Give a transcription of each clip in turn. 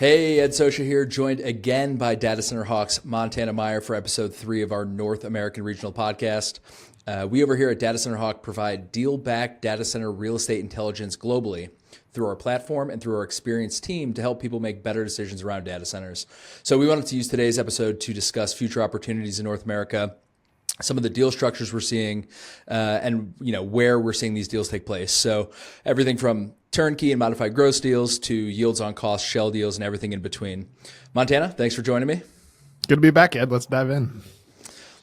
Hey, Ed Socia here, joined again by datacenterHawk's Montana Myer for episode 3 of our North American Regional Podcast. We over here at datacenterHawk provide deal-backed data center real estate intelligence globally through our platform and through our experienced team to help people make better decisions around data centers. So we wanted to use today's episode to discuss future opportunities in North America, some of the deal structures we're seeing, and where we're seeing these deals take place. So everything from turnkey and modified gross deals to yields on cost, shell deals, and everything in between. Montana, thanks for joining me. Good to be back, Ed. Let's dive in.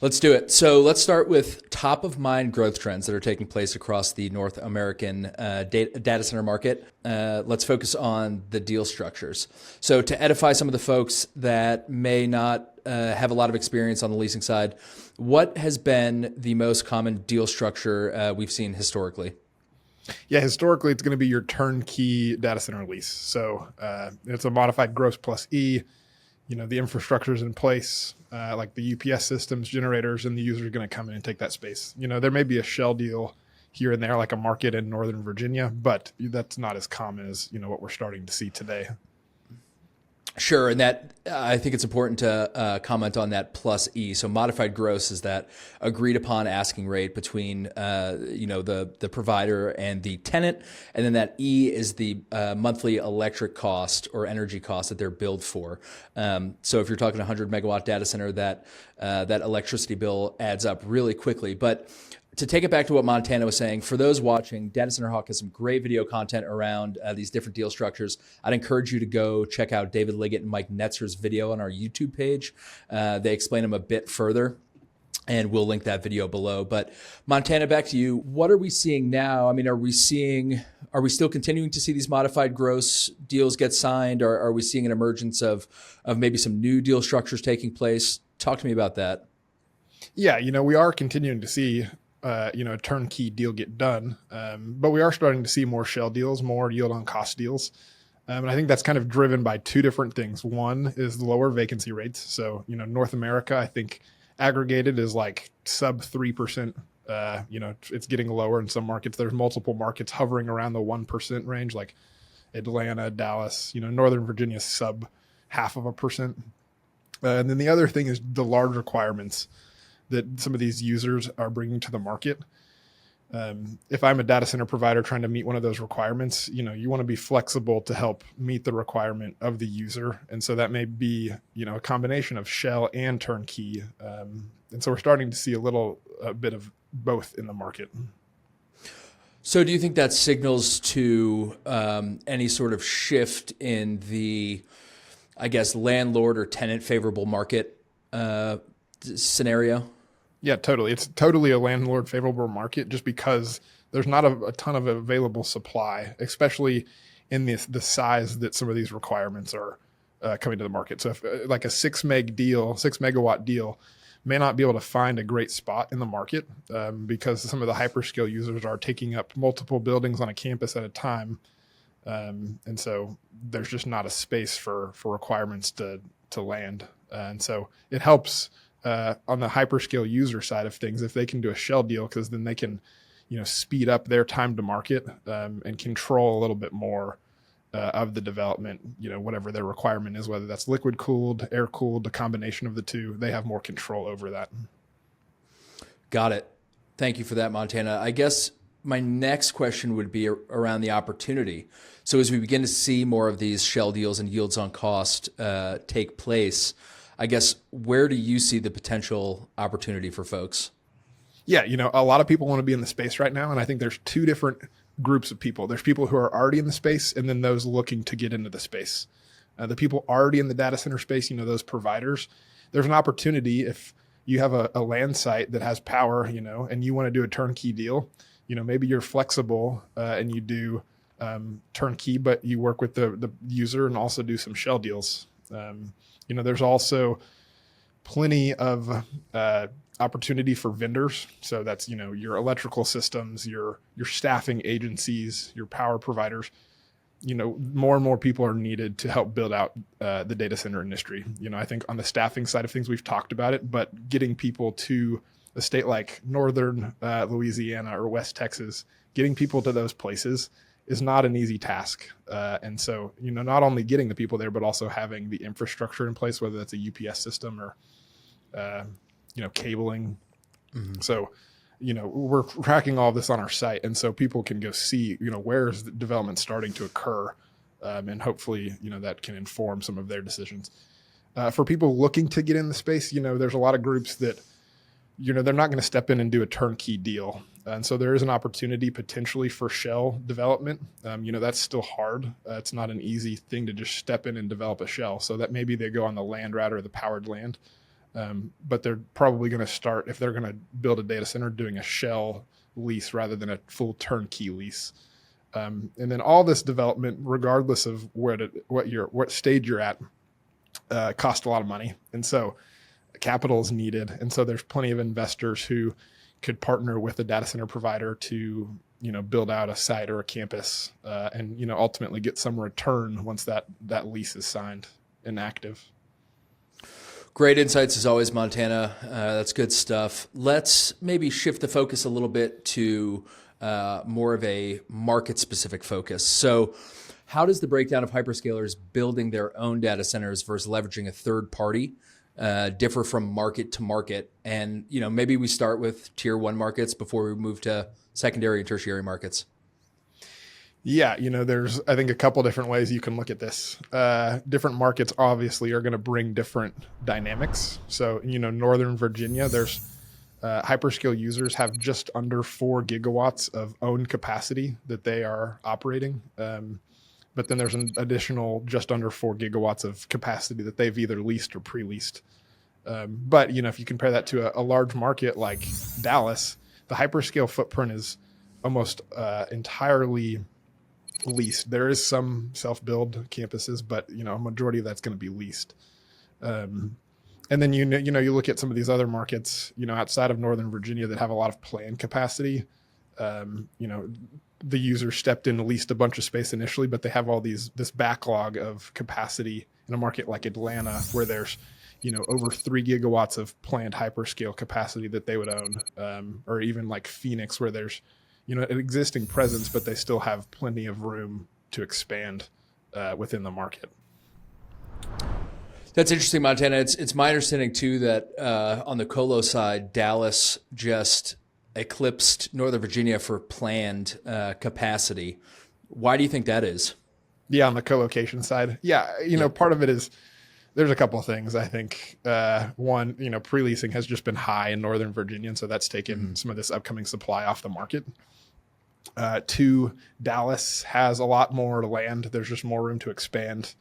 Let's do it. So let's start with top of mind growth trends that are taking place across the North American data center market. Let's focus on the deal structures. So to edify some of the folks that may not have a lot of experience on the leasing side, what has been the most common deal structure we've seen historically? Yeah, historically, it's going to be your turnkey data center lease. So it's a modified gross plus E. The infrastructure is in place, like the UPS systems, generators, and the user is going to come in and take that space. There may be a shell deal here and there, like a market in Northern Virginia, but that's not as common as, what we're starting to see today. Sure, and that I think it's important to comment on that plus E. So modified gross is that agreed upon asking rate between the provider and the tenant, and then that E is the monthly electric cost or energy cost that they're billed for. So if you're talking 100 megawatt data center, that electricity bill adds up really quickly. But to take it back to what Montana was saying, for those watching, datacenterHawk has some great video content around these different deal structures. I'd encourage you to go check out David Liggett and Mike Netzer's video on our YouTube page. They explain them a bit further, and we'll link that video below. But Montana, back to you. What are we seeing now? I mean, are we still continuing to see these modified gross deals get signed? Or are we seeing an emergence of maybe some new deal structures taking place? Talk to me about that. Yeah, we are continuing to see a turnkey deal get done. But we are starting to see more shell deals, more yield on cost deals. And I think that's kind of driven by two different things. One is the lower vacancy rates. So, North America, I think aggregated is like sub 3%. It's getting lower in some markets. There's multiple markets hovering around the 1% range, like Atlanta, Dallas, Northern Virginia, sub 0.5%. And then the other thing is the large requirements that some of these users are bringing to the market. If I'm a data center provider trying to meet one of those requirements, you want to be flexible to help meet the requirement of the user. And so that may be, a combination of shell and turnkey. And so we're starting to see a bit of both in the market. So do you think that signals to any sort of shift in the, landlord or tenant favorable market scenario? Yeah, totally. It's totally a landlord favorable market just because there's not a ton of available supply, especially in the size that some of these requirements are coming to the market. So if like a 6 megawatt deal may not be able to find a great spot in the market because some of the hyperscale users are taking up multiple buildings on a campus at a time. And so there's just not a space for requirements to land. And so it helps on the hyperscale user side of things, if they can do a shell deal, because then they can, speed up their time to market and control a little bit more of the development, whatever their requirement is, whether that's liquid cooled, air cooled, a combination of the two, they have more control over that. Got it. Thank you for that, Montana. I guess my next question would be around the opportunity. So as we begin to see more of these shell deals and yields on cost take place, I guess, where do you see the potential opportunity for folks? Yeah, a lot of people want to be in the space right now. And I think there's two different groups of people. There's people who are already in the space and then those looking to get into the space. The people already in the data center space, those providers, there's an opportunity if you have a land site that has power, and you want to do a turnkey deal, maybe you're flexible and you do turnkey, but you work with the user and also do some shell deals. There's also plenty of opportunity for vendors. So that's, your electrical systems, your staffing agencies, your power providers. More and more people are needed to help build out the data center industry. I think on the staffing side of things, we've talked about it, but getting people to a state like Northern Louisiana or West Texas, getting people to those places is not an easy task. And so, not only getting the people there, but also having the infrastructure in place, whether that's a UPS system or, cabling. Mm-hmm. So, we're tracking all this on our site. And so people can go see, where is the development starting to occur. And hopefully, that can inform some of their decisions. For people looking to get in the space, there's a lot of groups that, they're not going to step in and do a turnkey deal. And so there is an opportunity potentially for shell development. That's still hard. It's not an easy thing to just step in and develop a shell. So that maybe they go on the land route or the powered land. But they're probably going to start, if they're going to build a data center, doing a shell lease rather than a full turnkey lease. And then all this development, regardless of what stage you're at, cost a lot of money. And so capital is needed. And so there's plenty of investors who could partner with a data center provider to, build out a site or a campus, and, ultimately get some return once that lease is signed and active. Great insights as always, Montana. That's good stuff. Let's maybe shift the focus a little bit to more of a market-specific focus. So how does the breakdown of hyperscalers building their own data centers versus leveraging a third party differ from market to market? And, maybe we start with tier one markets before we move to secondary and tertiary markets. Yeah, there's, I think, a couple different ways you can look at this. Different markets obviously are going to bring different dynamics. So, Northern Virginia, there's hyperscale users have just under 4 gigawatts of owned capacity that they are operating. But then there's an additional just under 4 gigawatts of capacity that they've either leased or pre-leased. But, if you compare that to a large market like Dallas, the hyperscale footprint is almost entirely leased. There is some self-build campuses, but, a majority of that's going to be leased. And then, you look at some of these other markets, outside of Northern Virginia that have a lot of planned capacity. The user stepped in and leased a bunch of space initially, but they have all this backlog of capacity in a market like Atlanta where there's, over 3 gigawatts of planned hyperscale capacity that they would own, or even like Phoenix where there's, an existing presence, but they still have plenty of room to expand within the market. That's interesting, Montana. It's my understanding too that on the colo side, Dallas just eclipsed Northern Virginia for planned capacity. Why do you think that is? Yeah, on the colocation side. Yeah, part of it is there's a couple of things. I think one, pre-leasing has just been high in Northern Virginia, and so that's taken some of this upcoming supply off the market. Two, Dallas has a lot more land. There's just more room to expand,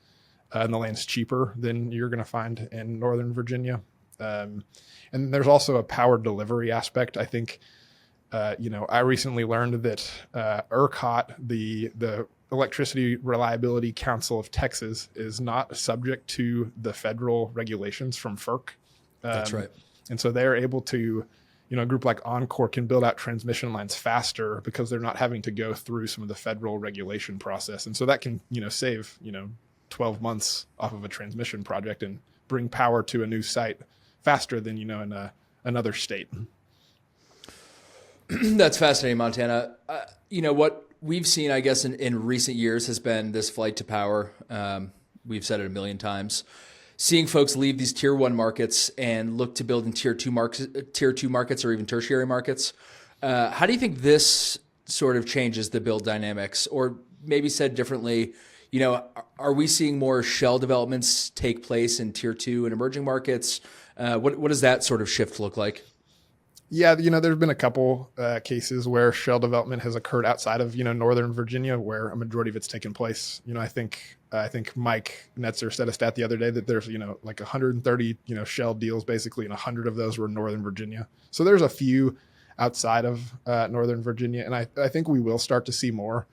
and the land's cheaper than you're going to find in Northern Virginia. And there's also a power delivery aspect. I think, I recently learned that ERCOT, the Electricity Reliability Council of Texas, is not subject to the federal regulations from FERC. That's right. And so they're able to, a group like Encore can build out transmission lines faster because they're not having to go through some of the federal regulation process. And so that can, save, 12 months off of a transmission project and bring power to a new site faster than, in another state. That's fascinating, Montana. What we've seen, I guess, in recent years has been this flight to power. We've said it a million times. Seeing folks leave these tier one markets and look to build in tier two markets or even tertiary markets. How do you think this sort of changes the build dynamics? Or maybe said differently, are we seeing more shell developments take place in tier two and emerging markets? What does that sort of shift look like? Yeah, there's been a couple cases where shell development has occurred outside of, Northern Virginia, where a majority of it's taken place. I think Mike Netzer said a stat the other day that there's, like 130, shell deals basically, and 100 of those were in Northern Virginia. So there's a few outside of Northern Virginia, and I think we will start to see more.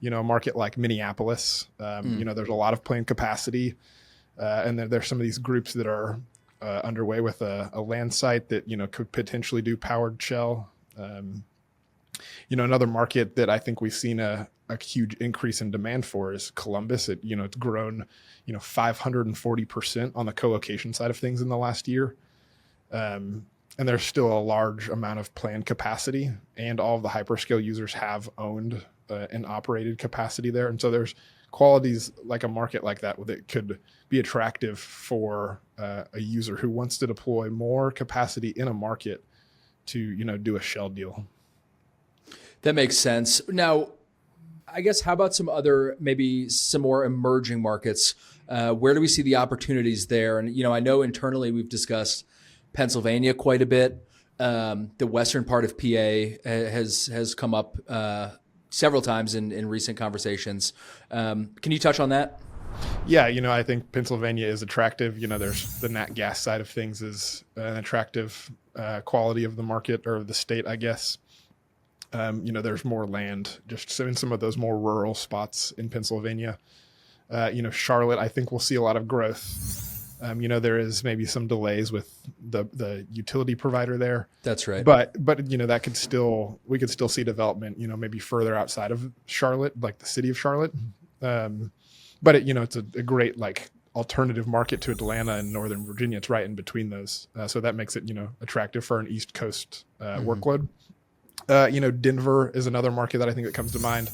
A market like Minneapolis, there's a lot of planned capacity, and then there's some of these groups that are underway with a land site that, could potentially do powered shell. Another market that I think we've seen a huge increase in demand for is Columbus. It's grown, 540% on the colocation side of things in the last year. And there's still a large amount of planned capacity, and all of the hyperscale users have owned and operated capacity there. And so there's qualities like a market like that could be attractive for a user who wants to deploy more capacity in a market to, do a shell deal. That makes sense. Now, I guess how about maybe some more emerging markets? Where do we see the opportunities there? And, I know internally we've discussed Pennsylvania quite a bit. The western part of PA has come up several times in recent conversations. Can you touch on that? Yeah, I think Pennsylvania is attractive. There's the nat gas side of things is an attractive quality of the market or the state, I guess. There's more land just in some of those more rural spots in Pennsylvania. Charlotte, I think we'll see a lot of growth. There is maybe some delays with the utility provider there. That's right. But we could still see development, maybe further outside of Charlotte, like the city of Charlotte. But it's a great alternative market to Atlanta and Northern Virginia. It's right in between those. So that makes it, attractive for an East Coast workload. Denver is another market that I think that comes to mind.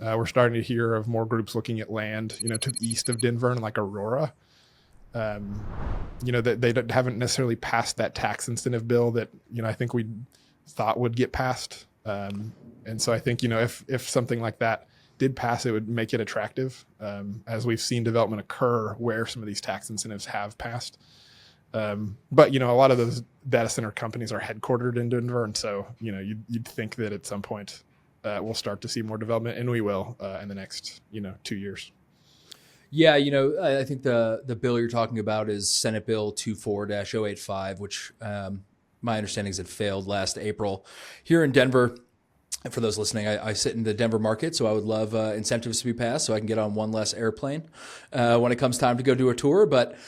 We're starting to hear of more groups looking at land, to the east of Denver and like Aurora. That they haven't necessarily passed that tax incentive bill that, I think we thought would get passed. And so I think, if something like that did pass, it would make it attractive, as we've seen development occur where some of these tax incentives have passed. But, a lot of those data center companies are headquartered in Denver. And so, you'd think that at some point we'll start to see more development, and we will in the next, 2 years. Yeah, I think the bill you're talking about is Senate Bill 24-085, which my understanding is it failed last April here in Denver. And for those listening, I sit in the Denver market, so I would love incentives to be passed so I can get on one less airplane when it comes time to go do a tour. But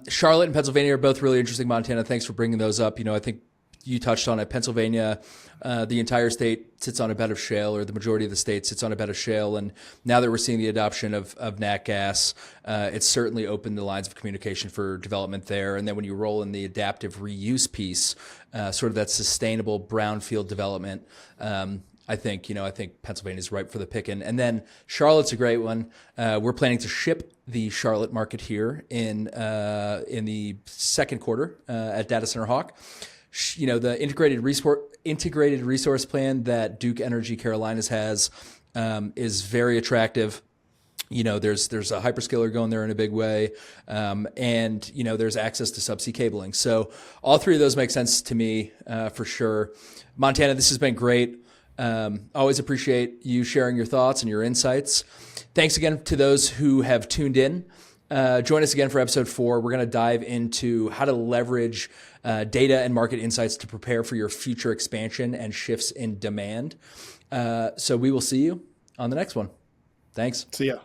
Charlotte and Pennsylvania are both really interesting. Montana, thanks for bringing those up. I think you touched on it. Pennsylvania, the entire state sits on a bed of shale, or the majority of the state sits on a bed of shale. And now that we're seeing the adoption of nat gas, it's certainly opened the lines of communication for development there. And then when you roll in the adaptive reuse piece, sort of that sustainable brownfield development, I think Pennsylvania is ripe for the picking. And then Charlotte's a great one. We're planning to ship the Charlotte market here in the second quarter at datacenterHawk. The integrated resource plan that Duke Energy Carolinas has is very attractive. There's a hyperscaler going there in a big way, and there's access to subsea cabling. So all three of those make sense to me for sure. Montana, this has been great. Always appreciate you sharing your thoughts and your insights. Thanks again to those who have tuned in. Join us again for episode 4. We're going to dive into how to leverage data and market insights to prepare for your future expansion and shifts in demand. So we will see you on the next one. Thanks. See ya.